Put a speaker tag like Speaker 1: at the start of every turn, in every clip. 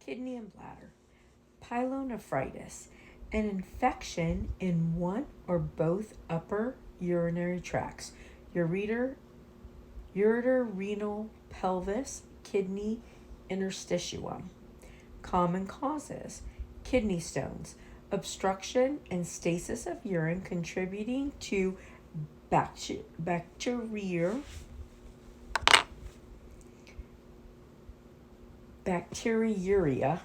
Speaker 1: Kidney and bladder. Pyelonephritis, an infection in one or both upper urinary tracts, ureter, renal, pelvis, kidney, interstitium. Common causes: kidney stones, obstruction and stasis of urine contributing to bacterial bacteriuria,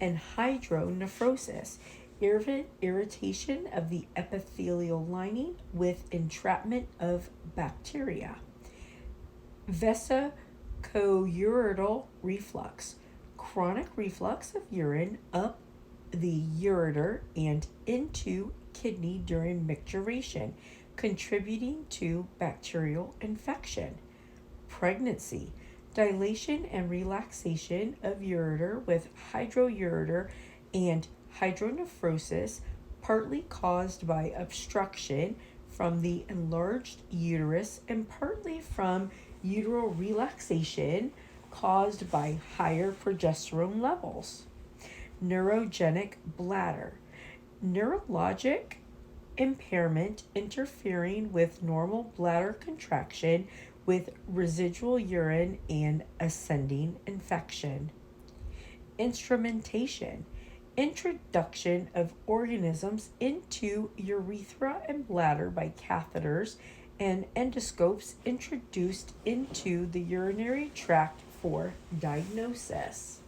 Speaker 1: and hydronephrosis, irritation of the epithelial lining with entrapment of bacteria. Vesicoureteral reflux, chronic reflux of urine up the ureter and into kidney during micturition, contributing to bacterial infection. Pregnancy, dilation and relaxation of ureter with hydroureter and hydronephrosis, partly caused by obstruction from the enlarged uterus and partly from uteral relaxation caused by higher progesterone levels. Neurogenic bladder, neurologic impairment interfering with normal bladder contraction with residual urine and ascending infection. Instrumentation, introduction of organisms into urethra and bladder by catheters and endoscopes introduced into the urinary tract for diagnosis.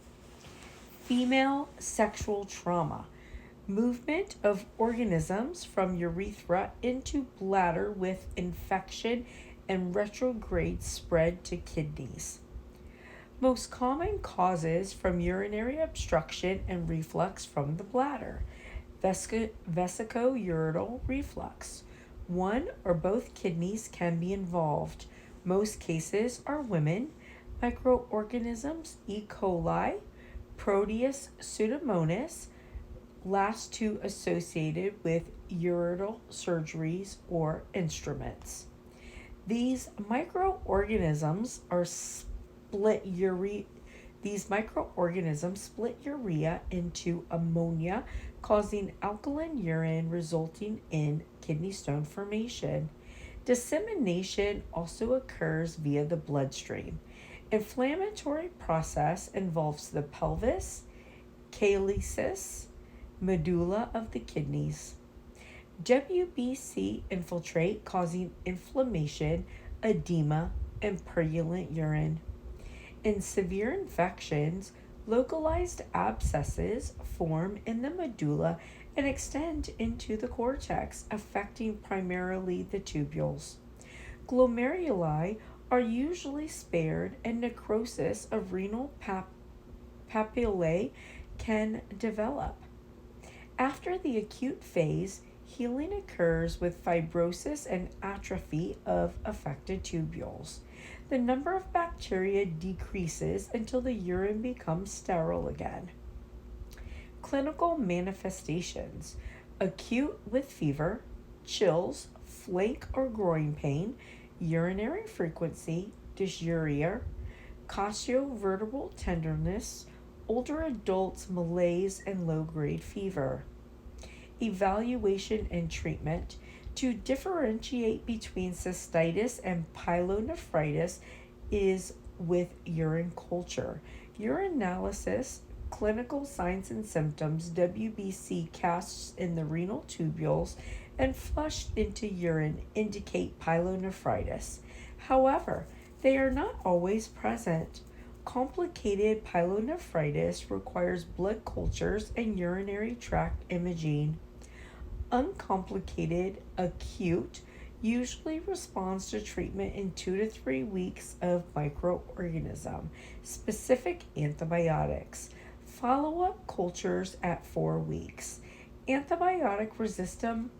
Speaker 1: Female sexual trauma, movement of organisms from urethra into bladder with infection and retrograde spread to kidneys. Most common causes from urinary obstruction and reflux from the bladder: vesicoureteral reflux. One or both kidneys can be involved. Most cases are women. Microorganisms: E. coli, Proteus pseudomonas, last two associated with ureteral surgeries or instruments. These microorganisms are split urea. These microorganisms split urea into ammonia, causing alkaline urine, resulting in kidney stone formation. Dissemination also occurs via the bloodstream. Inflammatory process involves the pelvis, calyces, medulla of the kidneys. WBC infiltrate, causing inflammation, edema, and purulent urine. In severe infections, localized abscesses form in the medulla and extend into the cortex, affecting primarily the tubules. Glomeruli are usually spared, and necrosis of renal papillae can develop. After the acute phase, healing occurs with fibrosis and atrophy of affected tubules. The number of bacteria decreases until the urine becomes sterile again. Clinical manifestations: acute with fever, chills, flank or groin pain, urinary frequency, dysuria, costiovertebral tenderness, older adults malaise, and low grade fever. Evaluation and treatment: to differentiate between cystitis and pyelonephritis is with urine culture. Urinalysis, clinical signs and symptoms: WBC casts in the renal tubules and flushed into urine indicate pyelonephritis. However, they are not always present. Complicated pyelonephritis requires blood cultures and urinary tract imaging. Uncomplicated acute usually responds to treatment in 2 to 3 weeks of microorganism specific antibiotics. Follow-up cultures at 4 weeks. Antibiotic resistant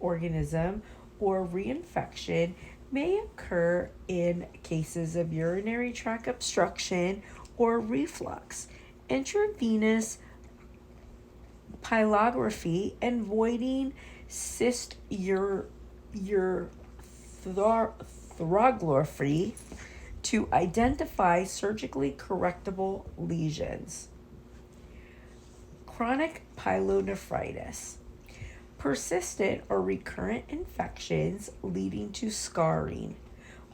Speaker 1: organism or reinfection may occur in cases of urinary tract obstruction or reflux. Intravenous pylorography and voiding cyst urography to identify surgically correctable lesions. Chronic pyelonephritis. Persistent or recurrent infections leading to scarring.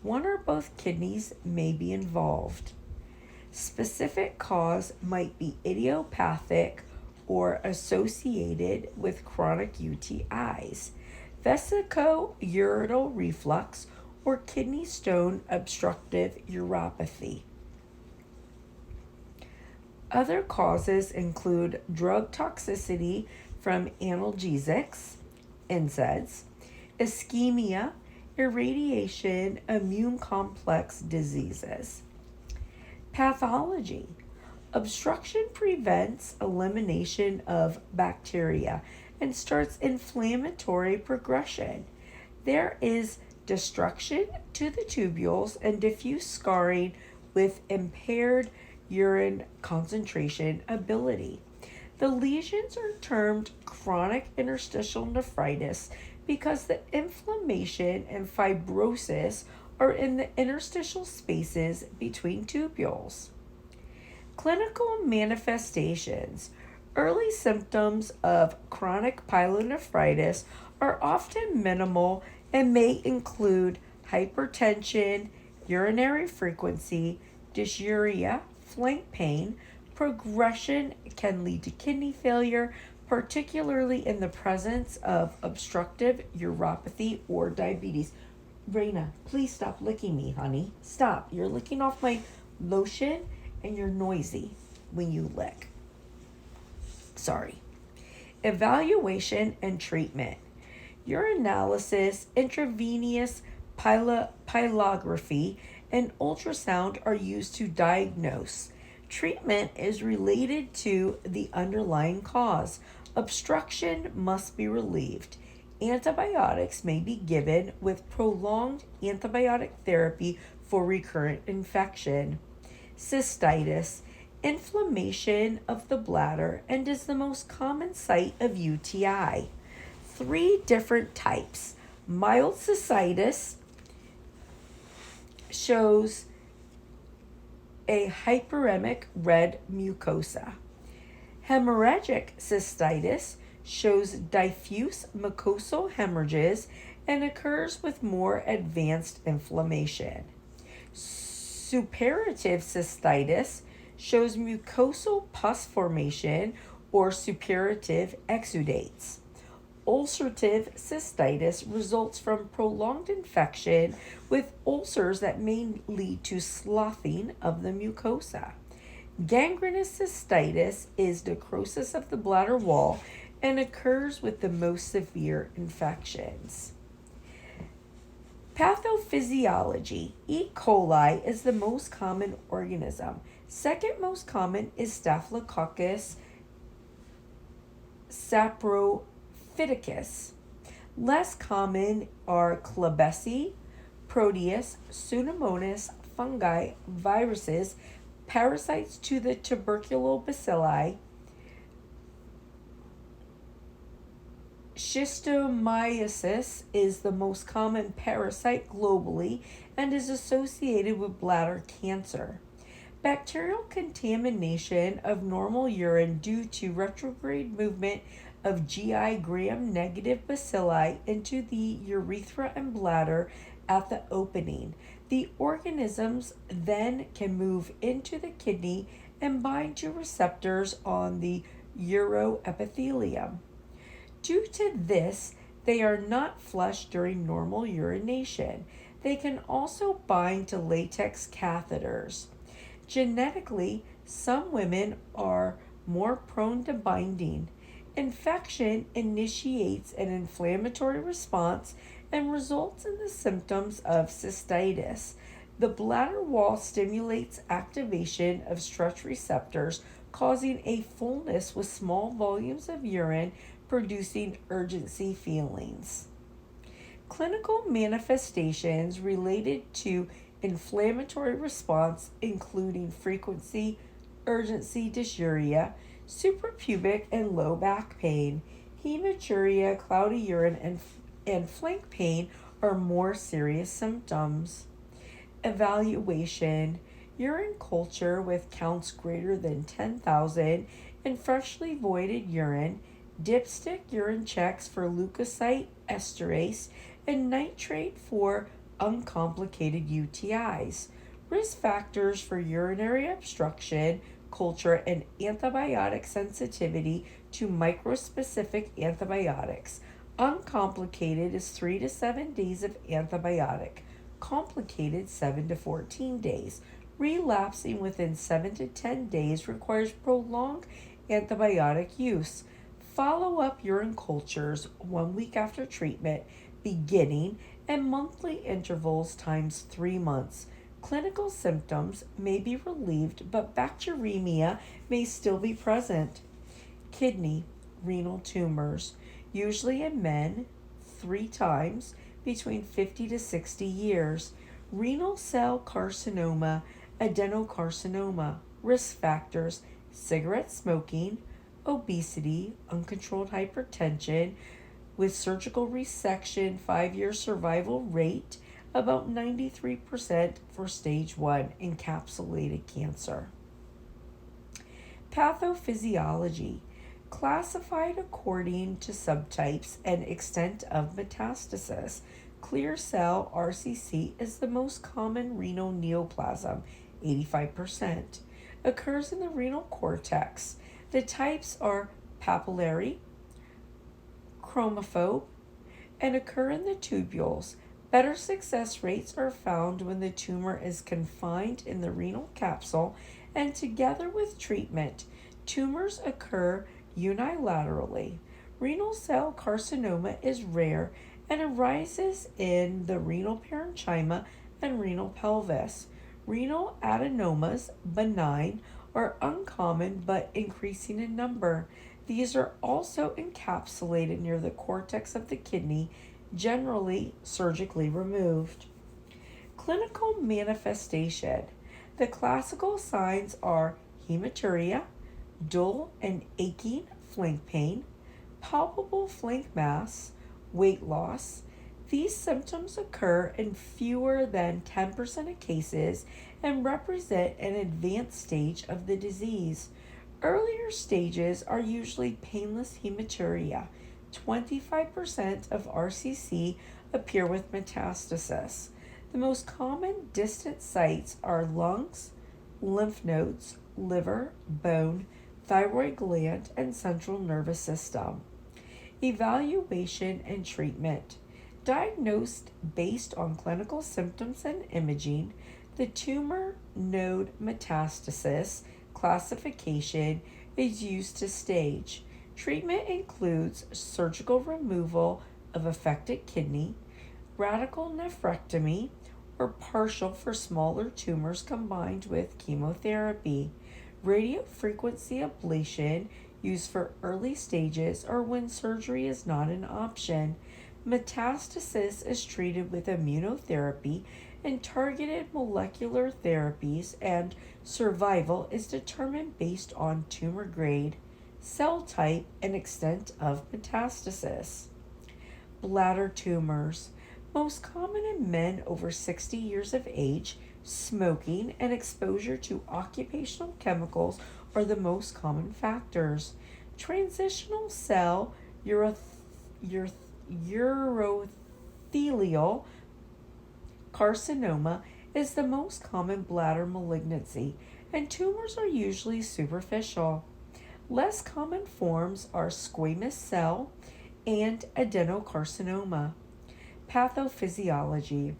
Speaker 1: One or both kidneys may be involved. Specific cause might be idiopathic or associated with chronic UTIs, vesicoureteral reflux, or kidney stone obstructive uropathy. Other causes include drug toxicity from analgesics, NSAIDs, ischemia, irradiation, immune complex diseases. Pathology. Obstruction prevents elimination of bacteria and starts inflammatory progression. There is destruction to the tubules and diffuse scarring with impaired urine concentration ability. The lesions are termed chronic interstitial nephritis because the inflammation and fibrosis are in the interstitial spaces between tubules. Clinical manifestations. Early symptoms of chronic pyelonephritis are often minimal and may include hypertension, urinary frequency, dysuria, flank pain. Progression can lead to kidney failure, particularly in the presence of obstructive uropathy or diabetes. Raina, please stop licking me, honey. Stop. You're licking off my lotion and you're noisy when you lick. Sorry. Evaluation and treatment. Urinalysis, intravenous pylography, and ultrasound are used to diagnose. Treatment is related to the underlying cause. Obstruction must be relieved. Antibiotics may be given with prolonged antibiotic therapy for recurrent infection. Cystitis, inflammation of the bladder, and is the most common site of UTI. 3 different types. Mild cystitis shows a hyperemic red mucosa. Hemorrhagic cystitis shows diffuse mucosal hemorrhages and occurs with more advanced inflammation. Suppurative cystitis shows mucosal pus formation or suppurative exudates. Ulcerative cystitis results from prolonged infection with ulcers that may lead to sloughing of the mucosa. Gangrenous cystitis is necrosis of the bladder wall and occurs with the most severe infections. Pathophysiology. E. coli is the most common organism. Second most common is Staphylococcus saprophyticus. Less common are Klebsiella, Proteus, Pseudomonas, fungi, viruses, parasites to the tuberculous bacilli. Schistosomiasis is the most common parasite globally and is associated with bladder cancer. Bacterial contamination of normal urine due to retrograde movement of GI gram-negative bacilli into the urethra and bladder at the opening. The organisms then can move into the kidney and bind to receptors on the uroepithelium. Due to this, they are not flushed during normal urination. They can also bind to latex catheters. Genetically, some women are more prone to binding. Infection initiates an inflammatory response and results in the symptoms of cystitis. The bladder wall stimulates activation of stretch receptors, causing a fullness with small volumes of urine, producing urgency feelings. Clinical manifestations related to inflammatory response, including frequency, urgency, dysuria, suprapubic and low back pain, hematuria, cloudy urine, and flank pain are more serious symptoms. Evaluation: urine culture with counts greater than 10,000 in freshly voided urine, dipstick urine checks for leukocyte esterase, and nitrate for uncomplicated UTIs. Risk factors for urinary obstruction, culture, and antibiotic sensitivity to microspecific antibiotics. Uncomplicated is 3 to 7 days of antibiotic. Complicated 7 to 14 days. Relapsing within 7 to 10 days requires prolonged antibiotic use. Follow up urine cultures 1 week after treatment, beginning, and monthly intervals times 3 months. Clinical symptoms may be relieved, but bacteremia may still be present. Kidney, renal tumors, usually in men, 3 times between 50 to 60 years. Renal cell carcinoma, adenocarcinoma. Risk factors: cigarette smoking, obesity, uncontrolled hypertension, with surgical resection, 5-year survival rate about 93% for stage 1 encapsulated cancer. Pathophysiology: classified according to subtypes and extent of metastasis. Clear cell RCC is the most common renal neoplasm, 85%. Occurs in the renal cortex. The types are papillary, chromophobe, and occur in the tubules. Better success rates are found when the tumor is confined in the renal capsule and together with treatment. Tumors occur unilaterally. Renal cell carcinoma is rare and arises in the renal parenchyma and renal pelvis. Renal adenomas, benign, are uncommon but increasing in number. These are also encapsulated near the cortex of the kidney, generally surgically removed. Clinical manifestation: the classical signs are hematuria, dull and aching flank pain, palpable flank mass, weight loss. These symptoms occur in fewer than 10% of cases and represent an advanced stage of the disease. Earlier stages are usually painless hematuria. 25% of RCC appear with metastasis. The most common distant sites are lungs, lymph nodes, liver, bone, thyroid gland, and central nervous system. Evaluation and treatment: diagnosed based on clinical symptoms and imaging. The tumor node metastasis classification is used to stage. Treatment includes surgical removal of affected kidney, radical nephrectomy, or partial for smaller tumors combined with chemotherapy. Radiofrequency ablation used for early stages or when surgery is not an option. Metastasis is treated with immunotherapy and targeted molecular therapies, and survival is determined based on tumor grade, cell type, and extent of metastasis. Bladder tumors, most common in men over 60 years of age. Smoking and exposure to occupational chemicals are the most common factors. Transitional cell urothelial carcinoma is the most common bladder malignancy, and tumors are usually superficial. Less common forms are squamous cell and adenocarcinoma. Pathophysiology: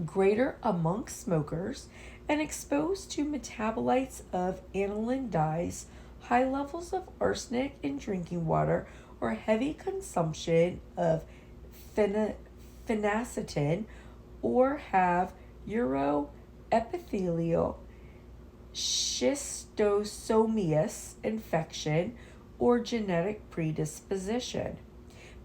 Speaker 1: greater amongst smokers and exposed to metabolites of aniline dyes, high levels of arsenic in drinking water, or heavy consumption of phenacetin, or have uroepithelial schistosomiasis infection or genetic predisposition.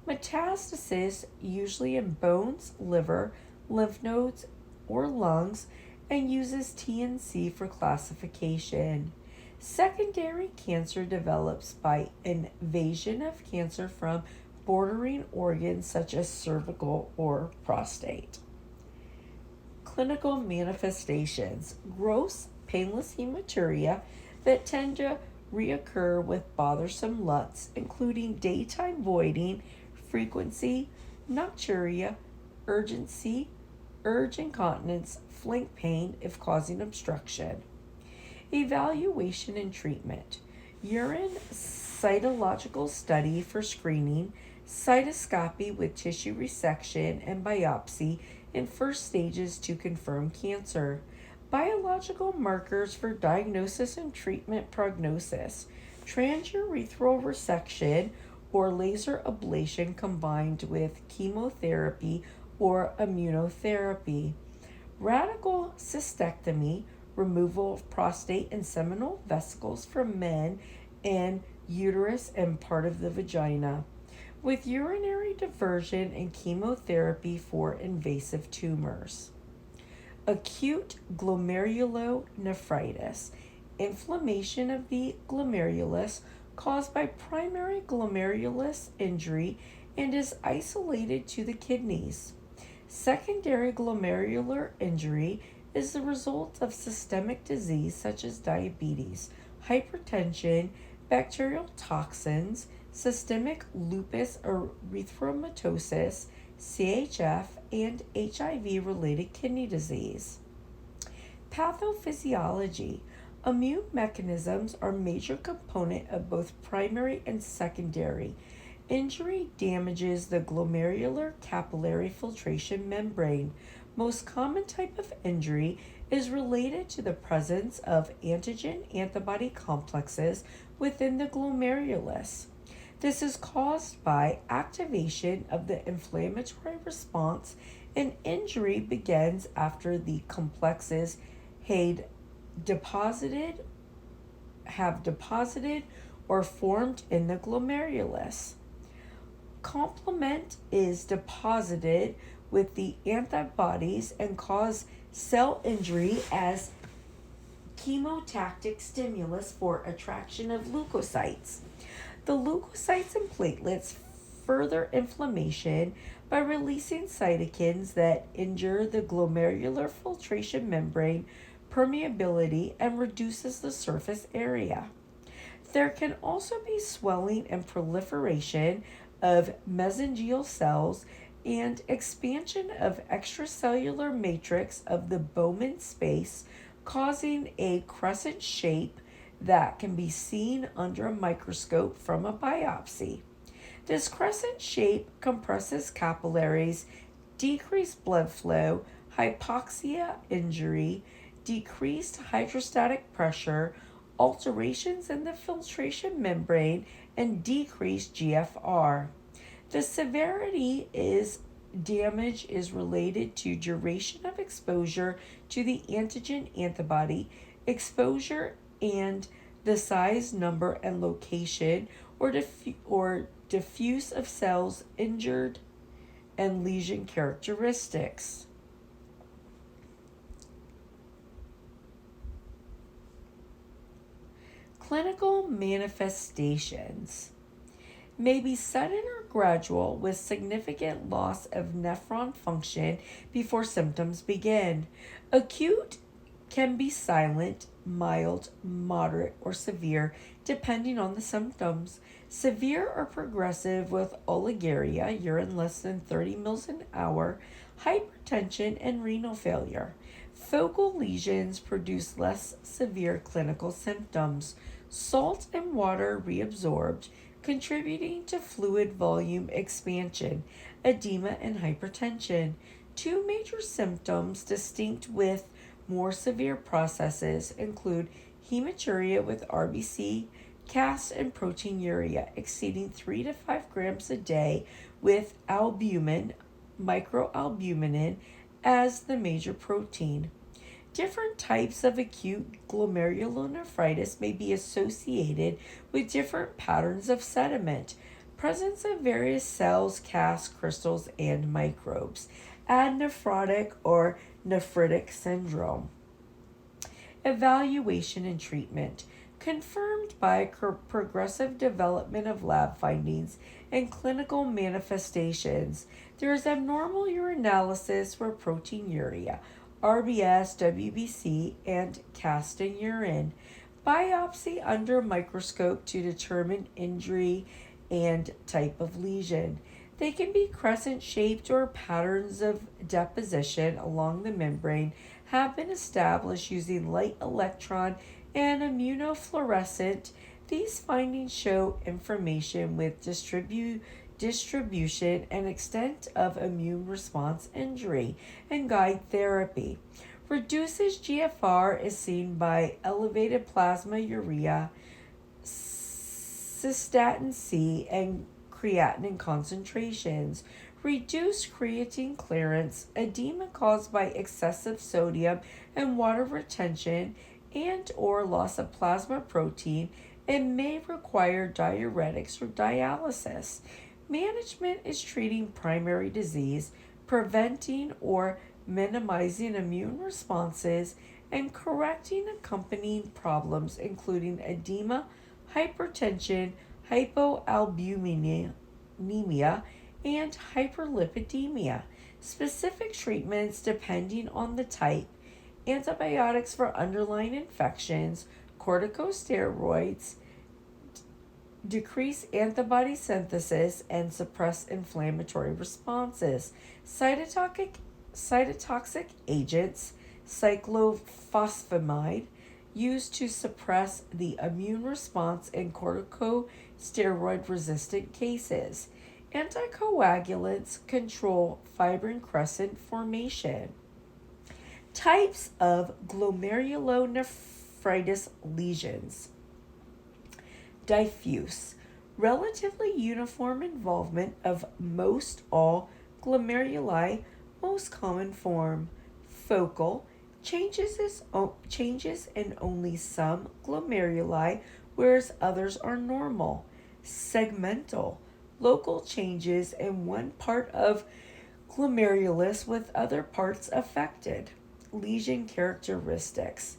Speaker 1: Metastasis usually in bones, liver, lymph nodes, or lungs, and uses TNC for classification. Secondary cancer develops by invasion of cancer from bordering organs such as cervical or prostate. Clinical manifestations: gross, painless hematuria that tend to reoccur with bothersome LUTs, including daytime voiding, frequency, nocturia, urgency, urge incontinence, flank pain if causing obstruction. Evaluation and treatment: urine cytological study for screening, cytoscopy with tissue resection and biopsy in first stages to confirm cancer, biological markers for diagnosis and treatment prognosis, transurethral resection or laser ablation combined with chemotherapy or immunotherapy, radical cystectomy, removal of prostate and seminal vesicles from men and uterus and part of the vagina, with urinary diversion and chemotherapy for invasive tumors. Acute glomerulonephritis, inflammation of the glomerulus caused by primary glomerulus injury and is isolated to the kidneys. Secondary glomerular injury is the result of systemic disease such as diabetes, hypertension, bacterial toxins, systemic lupus erythematosus, CHF, and HIV related kidney disease. Pathophysiology: immune mechanisms are a major component of both primary and secondary. Injury damages the glomerular capillary filtration membrane. Most common type of injury is related to the presence of antigen-antibody complexes within the glomerulus. This is caused by activation of the inflammatory response, and injury begins after the complexes have deposited or formed in the glomerulus. Complement is deposited with the antibodies and cause cell injury as chemotactic stimulus for attraction of leukocytes. The leukocytes and platelets further inflammation by releasing cytokines that injure the glomerular filtration membrane permeability and reduces the surface area. There can also be swelling and proliferation of mesangial cells and expansion of extracellular matrix of the Bowman space, causing a crescent shape that can be seen under a microscope from a biopsy. This crescent shape compresses capillaries, decreased blood flow, hypoxia injury, decreased hydrostatic pressure, alterations in the filtration membrane, and decreased GFR. The severity is damage is related to duration of exposure to the antigen antibody, exposure, and the size, number, and location or diffuse of cells injured, and lesion characteristics. Clinical manifestations may be sudden or gradual with significant loss of nephron function before symptoms begin. Acute can be silent, mild, moderate, or severe depending on the symptoms. Severe or progressive with oliguria, urine less than 30 mL an hour, hypertension, and renal failure. Focal lesions produce less severe clinical symptoms. Salt and water reabsorbed, contributing to fluid volume expansion, edema, and hypertension. Two major symptoms distinct with more severe processes include hematuria with RBC, CAS, and proteinuria exceeding 3 to 5 grams a day with albumin, microalbumin, as the major protein. Different types of acute glomerulonephritis may be associated with different patterns of sediment, presence of various cells, casts, crystals, and microbes, and nephrotic or nephritic syndrome. Evaluation and treatment. Confirmed by progressive development of lab findings and clinical manifestations, there is abnormal urinalysis for proteinuria, RBS, WBC, and cast in urine. Biopsy under microscope to determine injury and type of lesion. They can be crescent shaped or patterns of deposition along the membrane have been established using light electron and immunofluorescent. These findings show information with distribution and extent of immune response injury and guide therapy. Reduces GFR is seen by elevated plasma urea, cystatin C, and creatinine concentrations. Reduced creatine clearance, edema caused by excessive sodium and water retention and or loss of plasma protein, and may require diuretics or dialysis. Management is treating primary disease, preventing or minimizing immune responses, and correcting accompanying problems including edema, hypertension, hypoalbuminemia, and hyperlipidemia. Specific treatments depending on the type: antibiotics for underlying infections, corticosteroids, decrease antibody synthesis and suppress inflammatory responses. Cytotoxic agents, cyclophosphamide, used to suppress the immune response in corticosteroid resistant cases. Anticoagulants control fibrin crescent formation. Types of glomerulonephritis lesions: diffuse, relatively uniform involvement of most all glomeruli, most common form; focal, changes in only some glomeruli, whereas others are normal; segmental, local changes in one part of glomerulus with other parts affected. Lesion characteristics: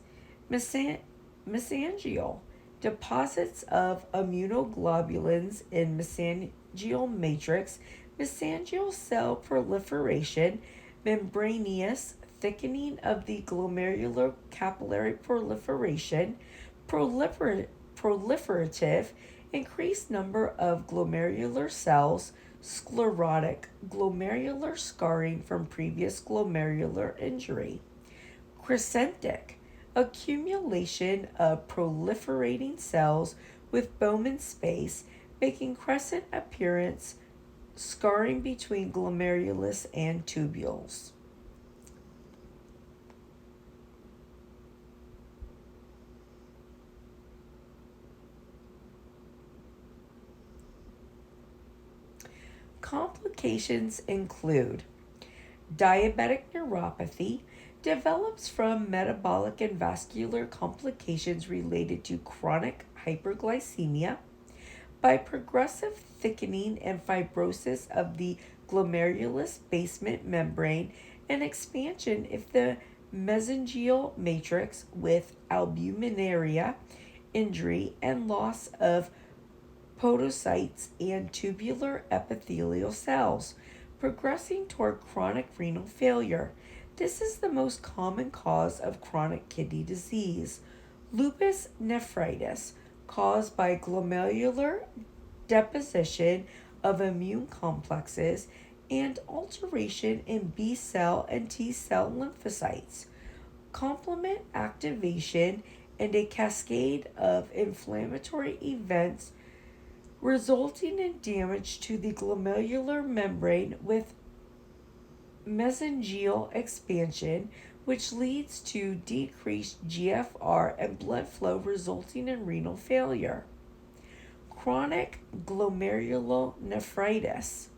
Speaker 1: mesangial, deposits of immunoglobulins in mesangial matrix, mesangial cell proliferation, membranous, thickening of the glomerular capillary proliferation, proliferative, increased number of glomerular cells, sclerotic, glomerular scarring from previous glomerular injury. Crescentic, accumulation of proliferating cells with Bowman space, making crescent appearance, scarring between glomerulus and tubules. Complications include diabetic neuropathy, develops from metabolic and vascular complications related to chronic hyperglycemia, by progressive thickening and fibrosis of the glomerulus basement membrane and expansion if the mesangial matrix with albuminaria, injury, and loss of podocytes and tubular epithelial cells, progressing toward chronic renal failure. This is the most common cause of chronic kidney disease. Lupus nephritis, caused by glomerular deposition of immune complexes and alteration in B cell and T cell lymphocytes. Complement activation and a cascade of inflammatory events resulting in damage to the glomerular membrane with mesangial expansion, which leads to decreased GFR and blood flow, resulting in renal failure. Chronic glomerulonephritis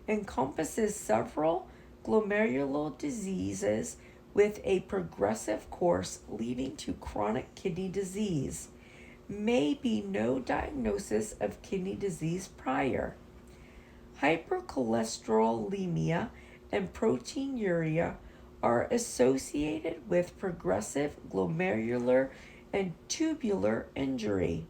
Speaker 1: encompasses several glomerular diseases with a progressive course leading to chronic kidney disease. May be no diagnosis of kidney disease prior. Hypercholesterolemia and proteinuria are associated with progressive glomerular and tubular injury.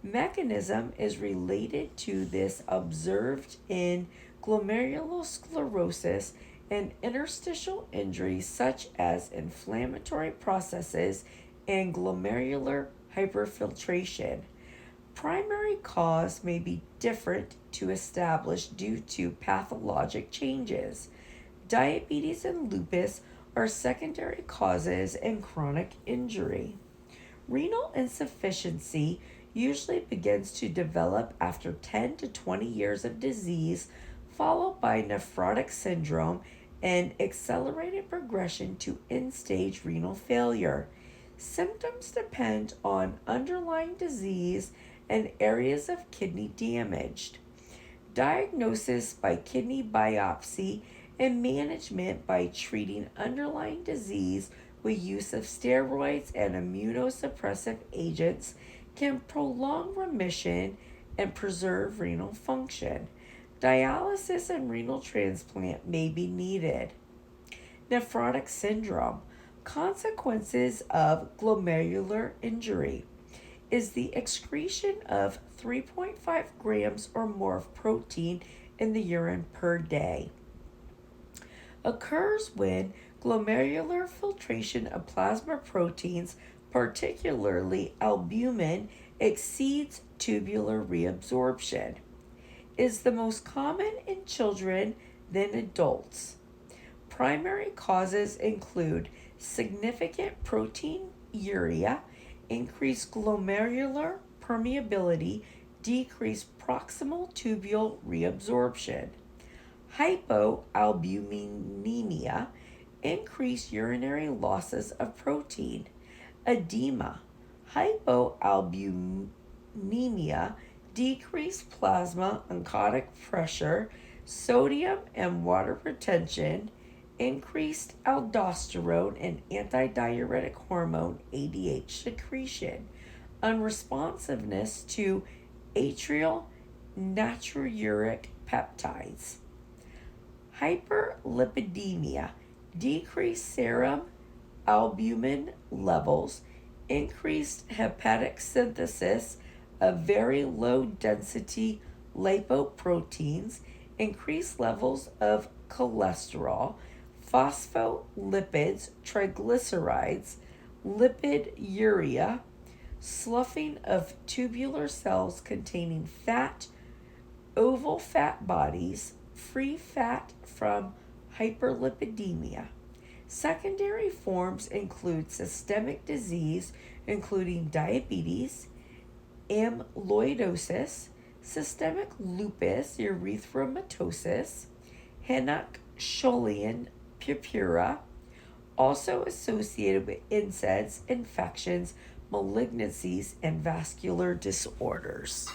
Speaker 1: Mechanism is related to this observed in glomerulosclerosis and interstitial injuries such as inflammatory processes and glomerular hyperfiltration. Primary cause may be different to establish due to pathologic changes. Diabetes and lupus are secondary causes and chronic injury. Renal insufficiency usually begins to develop after 10 to 20 years of disease, followed by nephrotic syndrome and accelerated progression to end stage renal failure. Symptoms depend on underlying disease and areas of kidney damaged. Diagnosis by kidney biopsy and management by treating underlying disease with use of steroids and immunosuppressive agents can prolong remission and preserve renal function. Dialysis and renal transplant may be needed. Nephrotic syndrome, consequences of glomerular injury, is the excretion of 3.5 grams or more of protein in the urine per day. Occurs when glomerular filtration of plasma proteins, particularly albumin, exceeds tubular reabsorption. Is the most common in children than adults. Primary causes include significant proteinuria, increased glomerular permeability, decreased proximal tubule reabsorption. Hypoalbuminemia, increased urinary losses of protein. Edema, hypoalbuminemia, decreased plasma oncotic pressure, sodium and water retention, increased aldosterone and antidiuretic hormone ADH secretion, unresponsiveness to atrial natriuretic peptides. Hyperlipidemia, decreased serum albumin levels, increased hepatic synthesis of very low density lipoproteins, increased levels of cholesterol, phospholipids, triglycerides, lipiduria, sloughing of tubular cells containing fat, oval fat bodies, free fat from hyperlipidemia. Secondary forms include systemic disease, including diabetes, amyloidosis, systemic lupus erythematosus, Henoch-Schönlein purpura, also associated with NSAIDs, infections, malignancies, and vascular disorders.